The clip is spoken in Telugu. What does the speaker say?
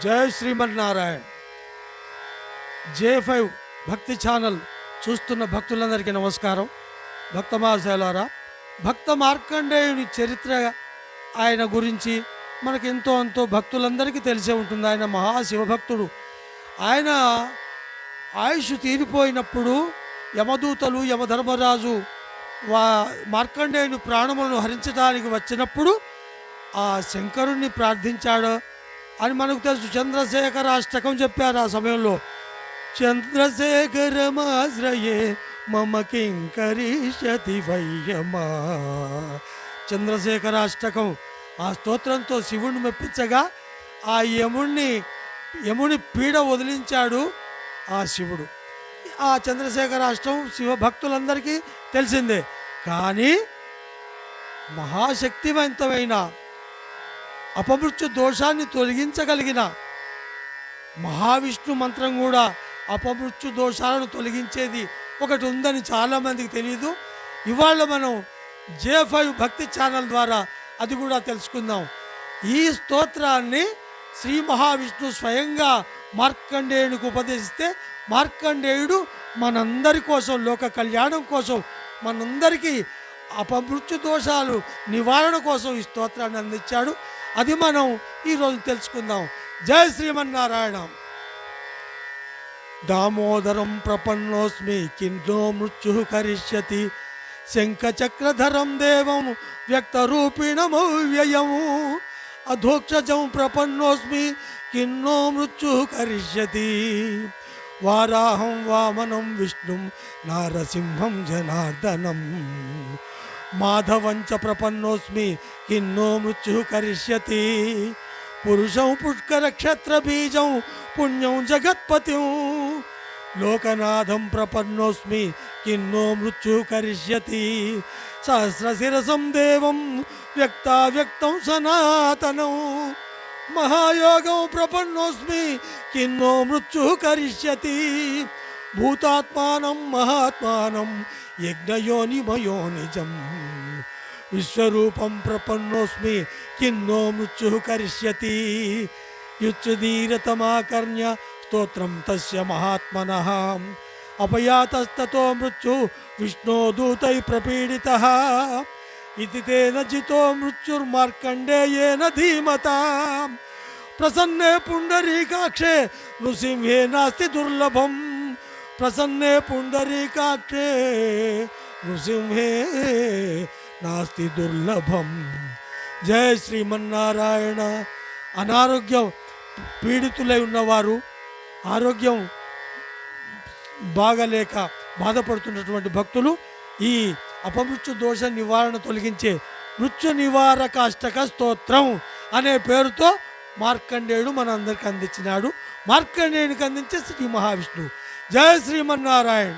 జై శ్రీమన్నారాయణ. J5 భక్తి ఛానల్ చూస్తున్న భక్తులందరికీ నమస్కారం. భక్త మహాశయులారా, భక్త మార్కండేయుని చరిత్ర, ఆయన గురించి మనకు ఎంతో అంతో భక్తులందరికీ తెలిసే ఉంటుంది. ఆయన మహాశివభక్తుడు. ఆయన ఆయుష్ తీరిపోయినప్పుడు యమదూతలు, యమధర్మరాజు మార్కండేయుని ప్రాణములను హరించడానికి వచ్చినప్పుడు ఆ శంకరుణ్ణి ప్రార్థించాడు అని మనకు తెలుసు. చంద్రశేఖర అష్టకం చెప్పారు ఆ సమయంలో. చంద్రశేఖరమాశ్రయే మమ కింకరిష్యతి వయ్యమా. చంద్రశేఖర అష్టకం ఆ స్తోత్రంతో శివుణ్ణి మెప్పించగా ఆ యముని పీడ వదిలించాడు ఆ శివుడు. ఆ చంద్రశేఖర అష్టకం శివ భక్తులందరికీ తెలిసిందే. కానీ మహాశక్తివంతమైన అపమృత్యు దోషాన్ని తొలగించగలిగిన మహావిష్ణు మంత్రం కూడా అపమృత్యు దోషాలను తొలగించేది ఒకటి ఉందని చాలామందికి తెలియదు. ఇవాళ మనం J5 భక్తి ఛానల్ ద్వారా అది కూడా తెలుసుకుందాం. ఈ స్తోత్రాన్ని శ్రీ మహావిష్ణు స్వయంగా మార్కండేయునికి ఉపదేశిస్తే మార్కండేయుడు మనందరి కోసం, లోక కళ్యాణం కోసం, మనందరికీ అపమృత్యు దోషాలు నివారణ కోసం ఈ స్తోత్రాన్ని అందించాడు. అది మనం ఈరోజు తెలుసుకుందాం. జై శ్రీమన్నారాయణ. దామోదరం ప్రపన్నోస్మి కిన్నో మృత్యు కరిష్యతి శంఖచక్రధరం దేవం వ్యక్తరూపిణమవ్యయము అధోక్షజం ప్రపన్నోస్మి కిన్నో మృత్యు కరిష్యతి వారాహం వామనం విష్ణుం నారసింహం జనార్దనం మాధవంచ ప్రపన్నోస్మి కిన్నో మృత్యు కరిష్యతి పురుషం పుష్కర క్షత్ర బీజం పుణ్యం జగత్పతిం లోకనాథం ప్రపన్నోస్మి కిన్నో మృత్యు కరిష్యతి సహస్రశిరసం దేవం వ్యక్తావ్యక్తం సనాతనం మహాయోగం ప్రపన్నోస్మి కిన్నో మృత్యు కరిష్యతి భూతాత్మానం మహాత్మానం యజ్ఞయోనిమయో నిజం విశ్వరూపం ప్రపన్నోస్మి కిన్నో మృత్యు కరిష్యతి యుచ్చుదీరతమాకర్ణ్య స్తోత్రం తస్య మహాత్మనః అపయాతస్తతో మృత్యు విష్ణో దూతై ప్రపీడితః ఇతి తేన జితో మృత్యుర్మార్కండేయేన ధీమతా ప్రసన్నే పుండరీకాక్షే నృసింహే నాస్తి దుర్లభం ప్రసన్నే పుండరీకాక్షే నృసింహే నాస్తి దుర్లభం. జయ శ్రీమన్నారాయణ. అనారోగ్యం పీడితులై ఉన్నవారు, ఆరోగ్యం బాగలేక బాధపడుతున్నటువంటి భక్తులు ఈ అపమృత్యు దోష నివారణ తొలగించే మృత్యు నివారక అష్టక స్తోత్రం అనే పేరుతో మార్కండేయుడు మనందరికి అందించినాడు. మార్కండేయునికి అందించే శ్రీ మహావిష్ణువు. జయ శ్రీమన్నారాయణ.